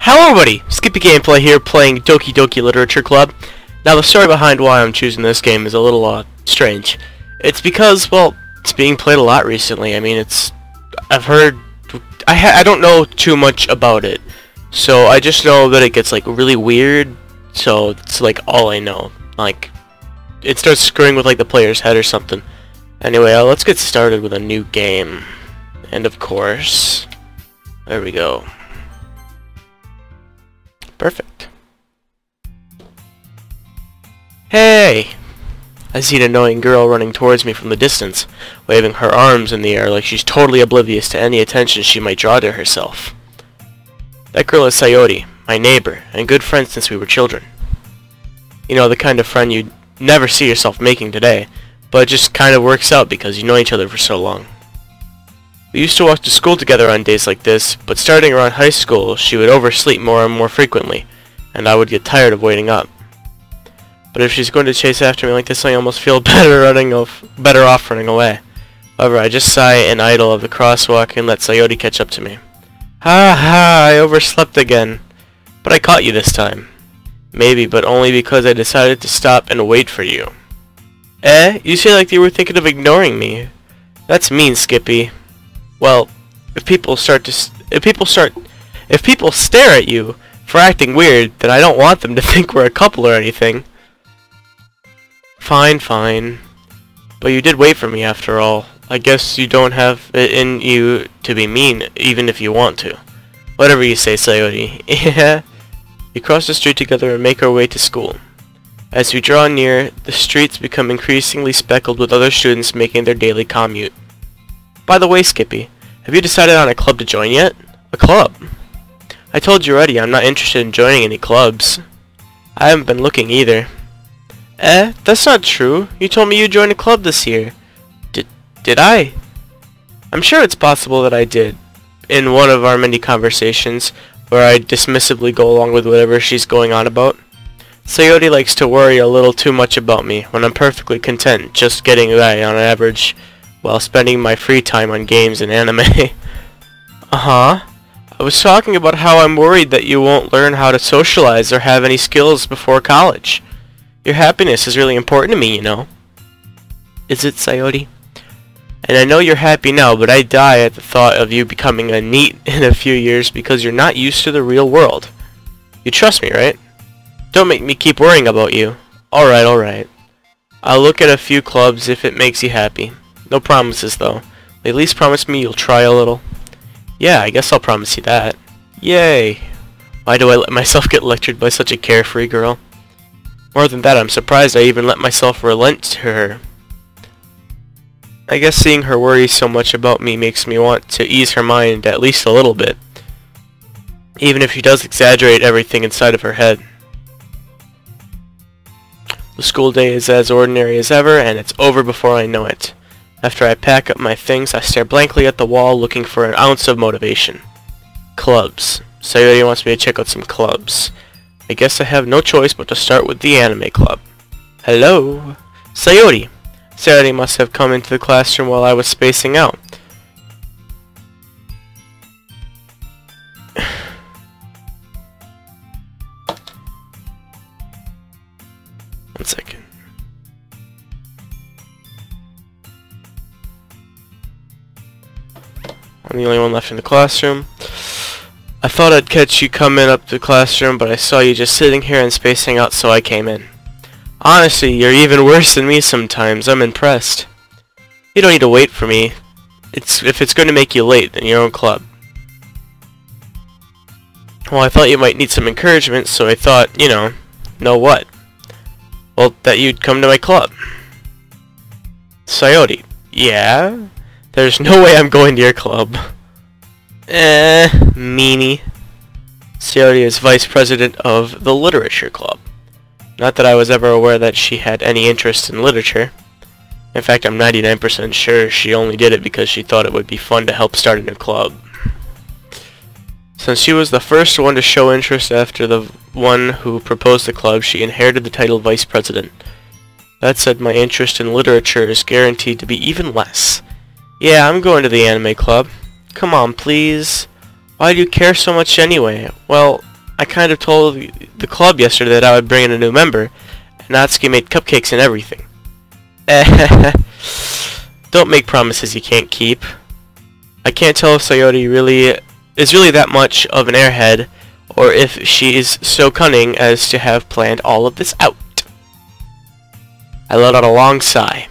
Hello everybody! Skippy Gameplay here playing Doki Doki Literature Club. Now the story behind why I'm choosing this game is a little strange. It's because, well, it's being played a lot recently. I mean, I've heard... I don't know too much about it. So I just know that it gets like really weird. So it's like all I know. Like, it starts screwing with like the player's head or something. Anyway, let's get started with a new game. And of course... there we go. Perfect. Hey! I see an annoying girl running towards me from the distance, waving her arms in the air like she's totally oblivious to any attention she might draw to herself. That girl is Sayori, my neighbor, and good friend since we were children. You know, the kind of friend you'd never see yourself making today, but it just kind of works out because you know each other for so long. We used to walk to school together on days like this, but starting around high school, she would oversleep more and more frequently, and I would get tired of waiting up. But if she's going to chase after me like this, I almost feel better off running away. However, I just sigh and idle of the crosswalk and let Sayori catch up to me. Ha ha, I overslept again. But I caught you this time. Maybe, but only because I decided to stop and wait for you. You say like you were thinking of ignoring me. That's mean, Skippy. Well, if people stare at you for acting weird, then I don't want them to think we're a couple or anything. Fine, fine. But you did wait for me after all. I guess you don't have it in you to be mean, even if you want to. Whatever you say, Sayori. Yeah. We cross the street together and make our way to school. As we draw near, the streets become increasingly speckled with other students making their daily commute. By the way, Skippy, have you decided on a club to join yet? A club? I told you already I'm not interested in joining any clubs. I haven't been looking either. That's not true. You told me you joined a club this year. Did I? I'm sure it's possible that I did, in one of our many conversations, where I dismissively go along with whatever she's going on about. Sayori likes to worry a little too much about me, when I'm perfectly content just getting by on average, while spending my free time on games and anime. Uh-huh. I was talking about how I'm worried that you won't learn how to socialize or have any skills before college. Your happiness is really important to me, you know. Is it, Sayori? And I know you're happy now, but I die at the thought of you becoming a NEET in a few years because you're not used to the real world. You trust me, right? Don't make me keep worrying about you. Alright, alright. I'll look at a few clubs if it makes you happy. No promises, though. At least promise me you'll try a little. Yeah, I guess I'll promise you that. Yay! Why do I let myself get lectured by such a carefree girl? More than that, I'm surprised I even let myself relent to her. I guess seeing her worry so much about me makes me want to ease her mind at least a little bit. Even if she does exaggerate everything inside of her head. The school day is as ordinary as ever, and it's over before I know it. After I pack up my things, I stare blankly at the wall looking for an ounce of motivation. Clubs. Sayori wants me to check out some clubs. I guess I have no choice but to start with the anime club. Hello? Sayori! Sayori must have come into the classroom while I was spacing out. One second. I'm the only one left in the classroom. I thought I'd catch you coming up to the classroom, but I saw you just sitting here and spacing out, so I came in. Honestly, you're even worse than me sometimes. I'm impressed. You don't need to wait for me. If it's going to make you late, then your own club. Well, I thought you might need some encouragement, so I thought, you know what? Well, that you'd come to my club. Sayori. Yeah? There's no way I'm going to your club. Meanie. Sayori is vice president of the literature club. Not that I was ever aware that she had any interest in literature. In fact, I'm 99% sure she only did it because she thought it would be fun to help start a new club. Since she was the first one to show interest after the one who proposed the club, she inherited the title vice president. That said, my interest in literature is guaranteed to be even less. Yeah, I'm going to the anime club. Come on, please. Why do you care so much anyway? Well, I kind of told the club yesterday that I would bring in a new member, and Natsuki made cupcakes and everything. Don't make promises you can't keep. I can't tell if Sayori is really that much of an airhead, or if she is so cunning as to have planned all of this out. I let out a long sigh.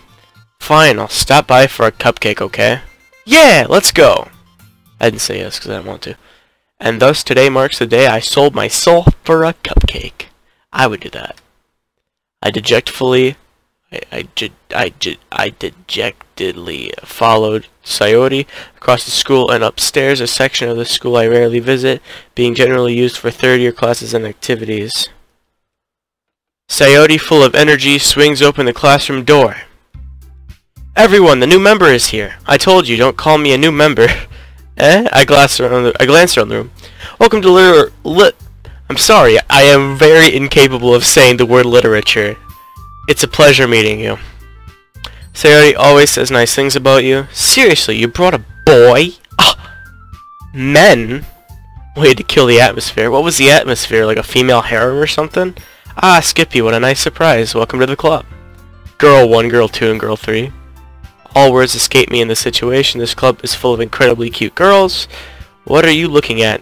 Fine, I'll stop by for a cupcake, okay? Yeah, let's go! I didn't say yes because I didn't want to. And thus today marks the day I sold my soul for a cupcake. I would do that. I dejectedly followed Sayori across the school and upstairs, a section of the school I rarely visit, being generally used for third-year classes and activities. Sayori, full of energy, swings open the classroom door. Everyone, the new member is here. I told you, don't call me a new member. I glanced around the room. Welcome to I'm sorry, I am very incapable of saying the word literature. It's a pleasure meeting you. Sayori always says nice things about you. Seriously, you brought a boy? Ah, men? Way to kill the atmosphere. What was the atmosphere, like a female harem or something? Ah, Skippy, what a nice surprise. Welcome to the club. Girl 1, Girl 2, and Girl 3. All words escape me in this situation. This club is full of incredibly cute girls. What are you looking at?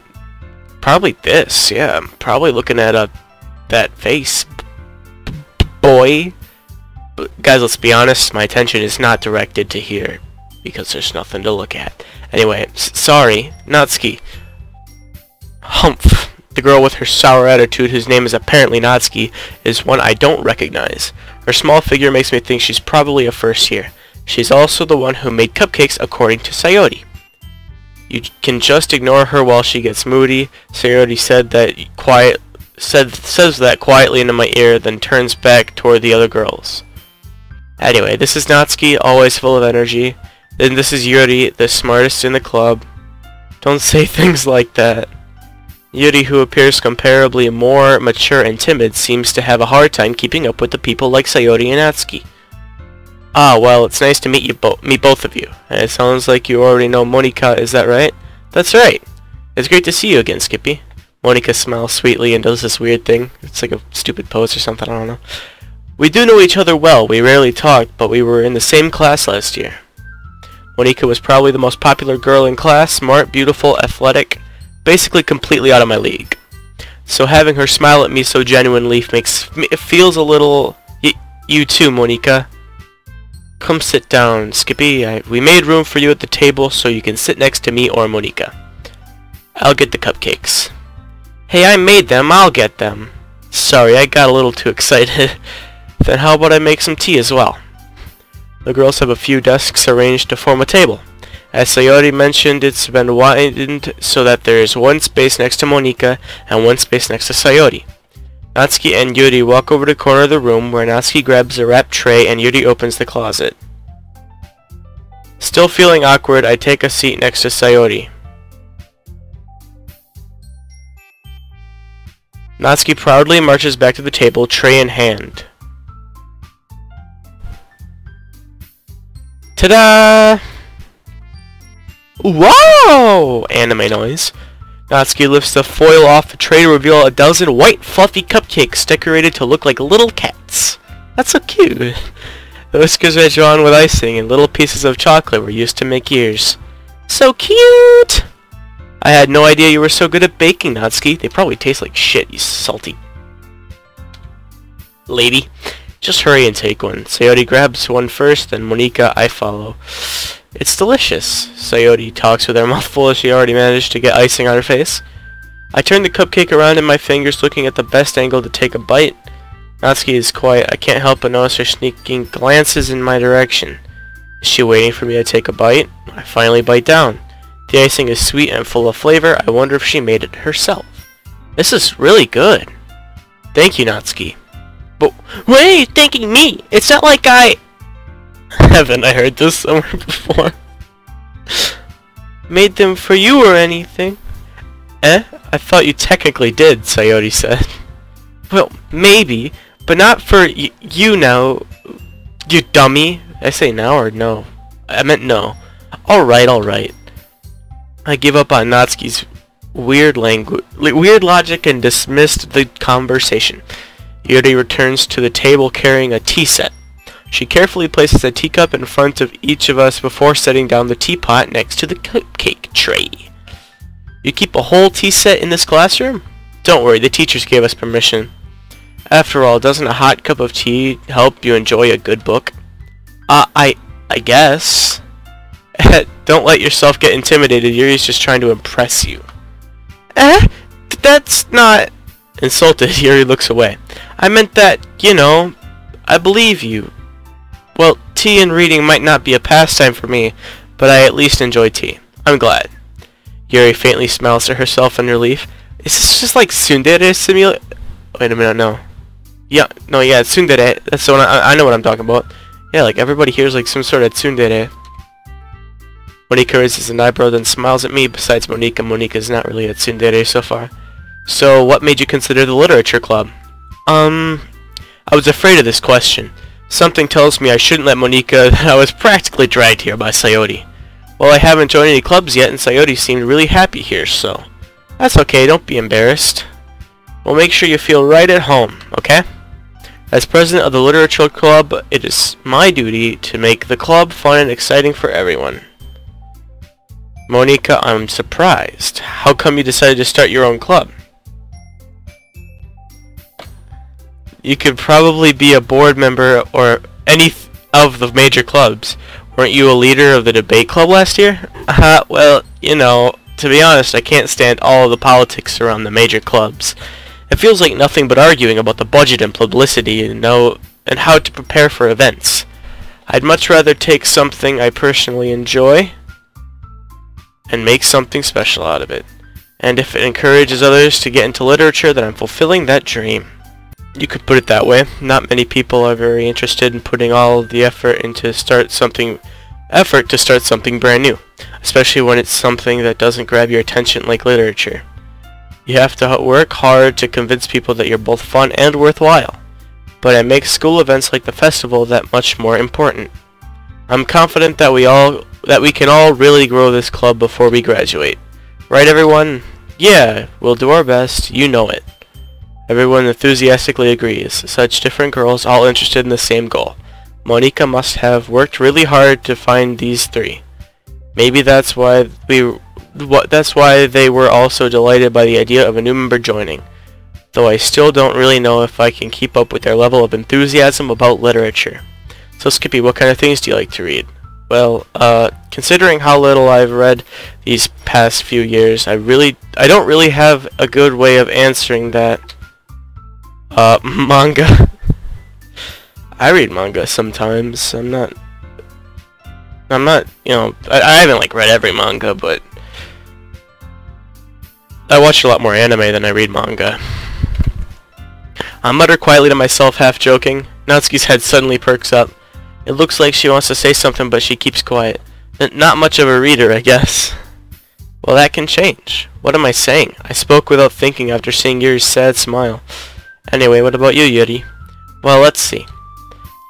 Probably this, yeah. I'm probably looking at that face. Boy. But guys, let's be honest. My attention is not directed to here because there's nothing to look at. Anyway, sorry. Natsuki. Humph. The girl with her sour attitude, whose name is apparently Natsuki, is one I don't recognize. Her small figure makes me think she's probably a first year. She's also the one who made cupcakes, according to Sayori. You can just ignore her while she gets moody. Sayori says that quietly into my ear, then turns back toward the other girls. Anyway, this is Natsuki, always full of energy. Then this is Yuri, the smartest in the club. Don't say things like that. Yuri, who appears comparably more mature and timid, seems to have a hard time keeping up with the people like Sayori and Natsuki. Ah, well, it's nice to meet both of you. And it sounds like you already know Monika, is that right? That's right. It's great to see you again, Skippy. Monika smiles sweetly and does this weird thing. It's like a stupid pose or something, I don't know. We do know each other well. We rarely talked, but we were in the same class last year. Monika was probably the most popular girl in class, smart, beautiful, athletic, basically completely out of my league. So having her smile at me so genuinely it feels a little... You too, Monika. Come sit down, Skippy. We made room for you at the table so you can sit next to me or Monika. I'll get the cupcakes. Hey, I made them. I'll get them. Sorry, I got a little too excited. Then how about I make some tea as well? The girls have a few desks arranged to form a table. As Sayori mentioned, it's been widened so that there is one space next to Monika and one space next to Sayori. Natsuki and Yuri walk over to the corner of the room where Natsuki grabs a wrapped tray and Yuri opens the closet. Still feeling awkward, I take a seat next to Sayori. Natsuki proudly marches back to the table, tray in hand. Ta-da! Whoa! Anime noise. Natsuki lifts the foil off the tray to reveal a dozen white fluffy cupcakes decorated to look like little cats. That's so cute. The whiskers are drawn with icing and little pieces of chocolate were used to make ears. So cute! I had no idea you were so good at baking, Natsuki. They probably taste like shit, you salty lady. Just hurry and take one. Sayori grabs one first, then Monika, I follow. It's delicious. Sayori talks with her mouth full as she already managed to get icing on her face. I turn the cupcake around in my fingers, looking at the best angle to take a bite. Natsuki is quiet. I can't help but notice her sneaking glances in my direction. Is she waiting for me to take a bite? I finally bite down. The icing is sweet and full of flavor. I wonder if she made it herself. This is really good. Thank you, Natsuki. But why are you thanking me? It's not like haven't I heard this somewhere before? Made them for you or anything? Eh? I thought you technically did, Sayori said. Well, maybe, but not for you now, you dummy. Did I say now or no? I meant no. Alright, alright. I give up on Natsuki's weird logic and dismissed the conversation. Yuri returns to the table carrying a tea set. She carefully places a teacup in front of each of us before setting down the teapot next to the cupcake tray. You keep a whole tea set in this classroom? Don't worry, the teachers gave us permission. After all, doesn't a hot cup of tea help you enjoy a good book? I guess. Don't let yourself get intimidated. Yuri's just trying to impress you. That's not... Insulted, Yuri looks away. I meant that, you know, I believe you. Well, tea and reading might not be a pastime for me, but I at least enjoy tea. I'm glad. Yuri faintly smiles to herself in relief. Is this just like Tsundere simulate? Wait a minute, no. Yeah, it's Tsundere. That's the one I know what I'm talking about. Yeah, like everybody here is like some sort of Tsundere. Monika raises an eyebrow, then smiles at me. Besides Monika, Monika's not really a Tsundere so far. So, what made you consider the literature club? I was afraid of this question. Something tells me I shouldn't let Monika that I was practically dragged here by Sayori. Well, I haven't joined any clubs yet, and Sayori seemed really happy here, so... That's okay, don't be embarrassed. We'll make sure you feel right at home, okay? As president of the literature club, it is my duty to make the club fun and exciting for everyone. Monika, I'm surprised. How come you decided to start your own club? You could probably be a board member or any of the major clubs. Weren't you a leader of the debate club last year? Well, you know, to be honest, I can't stand all of the politics around the major clubs. It feels like nothing but arguing about the budget and publicity and how to prepare for events. I'd much rather take something I personally enjoy and make something special out of it. And if it encourages others to get into literature, then I'm fulfilling that dream. You could put it that way. Not many people are very interested in putting all the effort to start something brand new, especially when it's something that doesn't grab your attention like literature. You have to work hard to convince people that you're both fun and worthwhile, but it makes school events like the festival that much more important. I'm confident that we can all really grow this club before we graduate. Right, everyone? Yeah, we'll do our best. You know it. Everyone enthusiastically agrees. Such different girls, all interested in the same goal. Monika must have worked really hard to find these three. Maybe that's why they were all so delighted by the idea of a new member joining. Though I still don't really know if I can keep up with their level of enthusiasm about literature. So Skippy, what kind of things do you like to read? Well, considering how little I've read these past few years, I don't really have a good way of answering that. Manga. I read manga sometimes. I'm not, you know, I haven't like read every manga, but I watch a lot more anime than I read manga. I mutter quietly to myself, half joking. Natsuki's head suddenly perks up. It looks like she wants to say something, but she keeps quiet. Not much of a reader, I guess. Well, that can change. What am I saying? I spoke without thinking after seeing Yuri's sad smile. Anyway, what about you, Yuri? Well, let's see.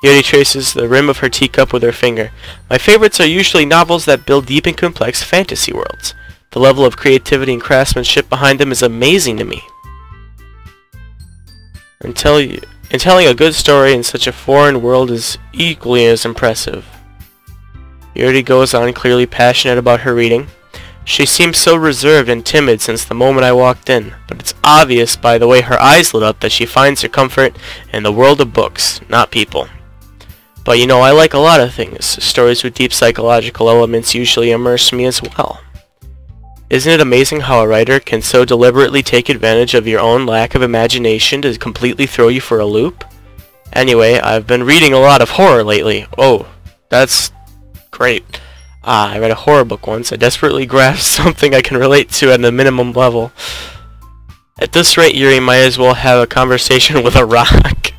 Yuri traces the rim of her teacup with her finger. My favorites are usually novels that build deep and complex fantasy worlds. The level of creativity and craftsmanship behind them is amazing to me. And telling a good story in such a foreign world is equally as impressive. Yuri goes on, clearly passionate about her reading. She seems so reserved and timid since the moment I walked in, but it's obvious by the way her eyes lit up that she finds her comfort in the world of books, not people. But you know, I like a lot of things. Stories with deep psychological elements usually immerse me as well. Isn't it amazing how a writer can so deliberately take advantage of your own lack of imagination to completely throw you for a loop? Anyway, I've been reading a lot of horror lately. Oh, that's great. I read a horror book once. I desperately grasped something I can relate to at a minimum level. At this rate, Yuri might as well have a conversation with a rock.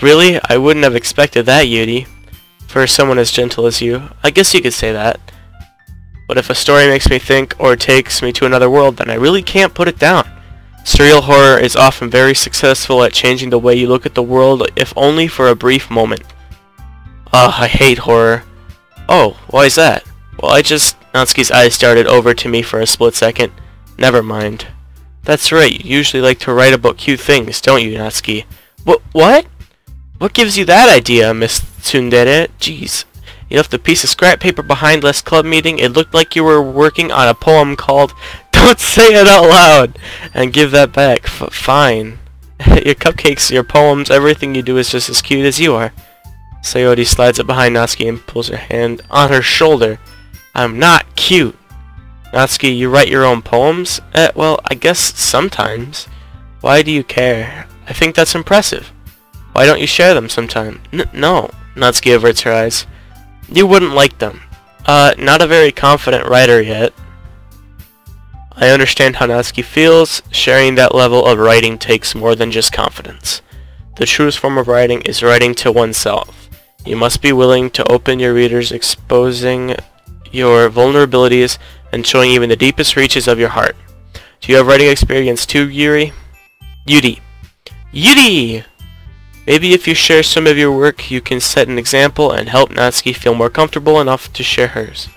Really? I wouldn't have expected that, Yuri. For someone as gentle as you. I guess you could say that. But if a story makes me think or takes me to another world, then I really can't put it down. Surreal horror is often very successful at changing the way you look at the world, if only for a brief moment. Ugh, I hate horror. Oh, why is that? Well, Natsuki's eyes darted over to me for a split second. Never mind. That's right, you usually like to write about cute things, don't you, Natsuki? What? What gives you that idea, Miss Tsundere? Jeez. You left a piece of scrap paper behind last club meeting. It looked like you were working on a poem called Don't Say It Out Loud! And give that back. Fine. Your cupcakes, your poems, everything you do is just as cute as you are. Sayori slides up behind Natsuki and pulls her hand on her shoulder. I'm not cute. Natsuki, you write your own poems? Well, I guess sometimes. Why do you care? I think that's impressive. Why don't you share them sometime? No. Natsuki averts her eyes. You wouldn't like them. Not a very confident writer yet. I understand how Natsuki feels. Sharing that level of writing takes more than just confidence. The truest form of writing is writing to oneself. You must be willing to open your readers, exposing your vulnerabilities and showing even the deepest reaches of your heart. Do you have writing experience too, Yuri? Yuri! Maybe if you share some of your work, you can set an example and help Natsuki feel more comfortable enough to share hers.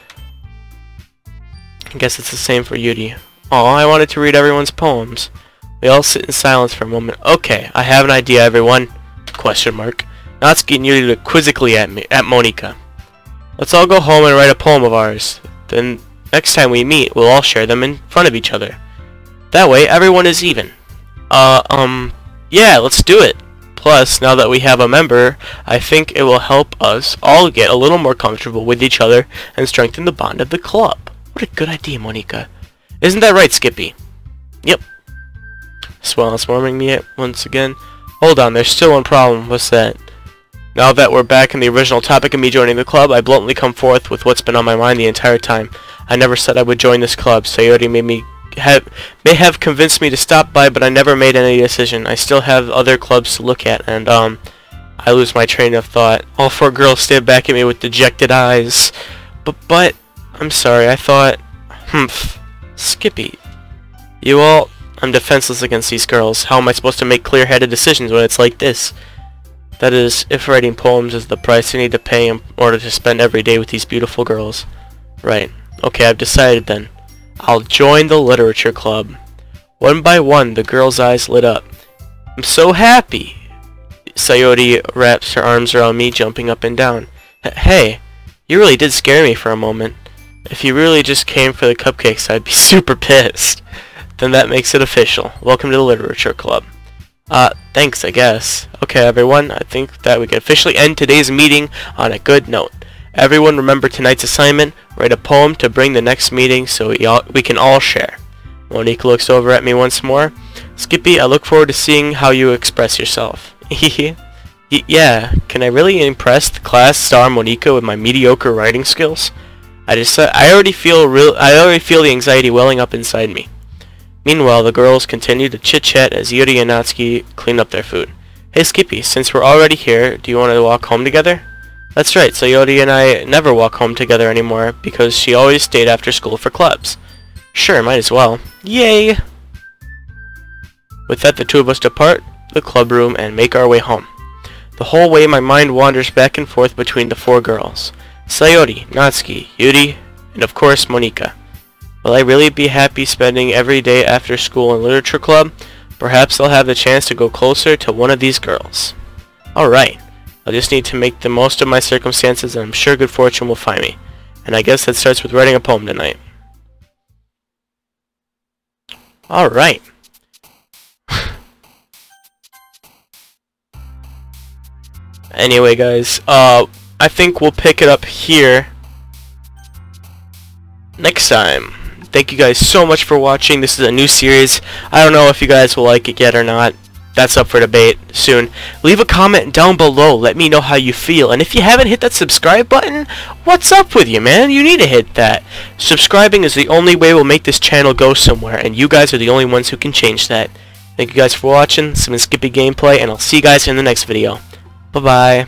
I guess it's the same for Yuri. Aw, I wanted to read everyone's poems. We all sit in silence for a moment. Okay, I have an idea, everyone. Question mark. Natsuki and Yuri look quizzically at Monika. Let's all go home and write a poem of ours. Then next time we meet, we'll all share them in front of each other. That way, everyone is even. Yeah, let's do it. Plus, now that we have a member, I think it will help us all get a little more comfortable with each other and strengthen the bond of the club. What a good idea, Monika. Isn't that right, Skippy? Yep. Swell's warming me once again. Hold on, there's still one problem. What's that? Now that we're back in the original topic of me joining the club, I bluntly come forth with what's been on my mind the entire time. I never said I would join this club. Sayori may have convinced me to stop by, but I never made any decision. I still have other clubs to look at, and I lose my train of thought. All four girls stare back at me with dejected eyes. But I'm sorry, I thought... Skippy. I'm defenseless against these girls. How am I supposed to make clear-headed decisions when it's like this? That is, if writing poems is the price I need to pay in order to spend every day with these beautiful girls. Right. Okay, I've decided then. I'll join the literature club. One by one, the girl's eyes lit up. I'm so happy! Sayori wraps her arms around me, jumping up and down. Hey, you really did scare me for a moment. If you really just came for the cupcakes, I'd be super pissed. Then that makes it official. Welcome to the literature club. Thanks, I guess. Okay, everyone, I think that we can officially end today's meeting on a good note. Everyone remember tonight's assignment. Write a poem to bring the next meeting so we can all share. Monika looks over at me once more. Skippy, I look forward to seeing how you express yourself. Yeah, can I really impress the class star Monika with my mediocre writing skills? I already feel the anxiety welling up inside me. Meanwhile, the girls continue to chit-chat as Yuri and Natsuki clean up their food. Hey Skippy, since we're already here, do you want to walk home together? That's right, so Yuri and I never walk home together anymore because she always stayed after school for clubs. Sure, might as well. Yay! With that, the two of us depart the club room and make our way home. The whole way my mind wanders back and forth between the four girls. Sayori, Natsuki, Yuri, and of course Monika. Will I really be happy spending every day after school in literature club? Perhaps I'll have the chance to go closer to one of these girls. Alright, I'll just need to make the most of my circumstances and I'm sure good fortune will find me. And I guess that starts with writing a poem tonight. Alright. Anyway guys, I think we'll pick it up here next time. Thank you guys so much for watching. This is a new series. I don't know if you guys will like it yet or not. That's up for debate soon. Leave a comment down below. Let me know how you feel. And if you haven't hit that subscribe button, what's up with you, man? You need to hit that. Subscribing is the only way we'll make this channel go somewhere, and you guys are the only ones who can change that. Thank you guys for watching. This has been Skippy Gameplay, and I'll see you guys in the next video. Bye-bye.